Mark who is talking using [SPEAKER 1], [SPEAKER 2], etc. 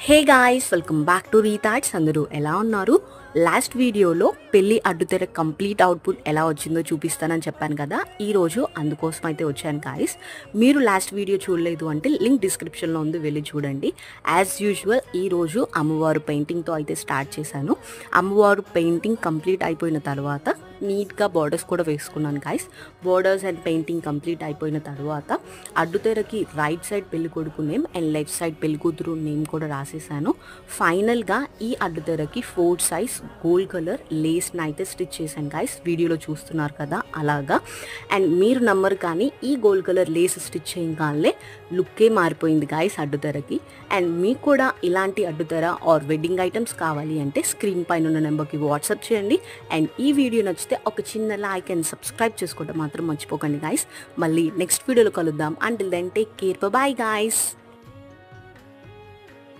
[SPEAKER 1] Hey guys, welcome back to Rethoughts. అందరూ ఎలా ఉన్నారు? లాస్ట్ వీడియోలో పెళ్లి అడ్డుతెర కంప్లీట్ అవుట్పుట్ ఎలా వచ్చిందో చూపిస్తానని చెప్పాను కదా. ఈరోజు అందుకోసం అయితే వచ్చాను గాయ్స్. మీరు లాస్ట్ వీడియో చూడలేదు అంటే లింక్ డిస్క్రిప్షన్లో ఉంది, వెళ్ళి చూడండి. యాజ్ యూజువల్ ఈరోజు అమ్మవారు పెయింటింగ్తో అయితే స్టార్ట్ చేశాను. అమ్మవారు పెయింటింగ్ కంప్లీట్ అయిపోయిన తర్వాత నీట్గా బార్డర్స్ కూడా వేసుకున్నాను guys. Borders and painting complete అయిపోయిన తర్వాత అడ్డుతెరకి రైట్ సైడ్ పెళ్లి కొడుకు నేమ్ అండ్ లెఫ్ట్ సైడ్ పెళ్లి కూతురు నేమ్ కూడా రాసేసాను. ఫైనల్గా ఈ అడ్డుతెరకి 4 సైజ్ గోల్డ్ కలర్ లేస్ని అయితే స్టిచ్ చేశాను గాయ్స్. వీడియోలో చూస్తున్నారు కదా అలాగా. అండ్ మీరు నమ్మరు కానీ ఈ గోల్డ్ కలర్ లేస్ స్టిచ్ చేయగానే లుక్కే మారిపోయింది గాయ్స్ అడ్డుతెరకి. అండ్ మీకు కూడా ఇలాంటి అడ్డుతెర ఆర్ వెడ్డింగ్ ఐటమ్స్ కావాలి అంటే స్క్రీన్ పైన ఉన్న నెంబర్కి వాట్సాప్ చేయండి. అండ్ ఈ వీడియో నచ్చితే ఒక చిన్న లైక్ అండ్ సబ్స్క్రైబ్ చేసుకోవడం మాత్రం మర్చిపోకండి గాయ్స్. మళ్ళీ నెక్స్ట్ వీడియోలో కలుద్దాం. Until then take care, bye guys.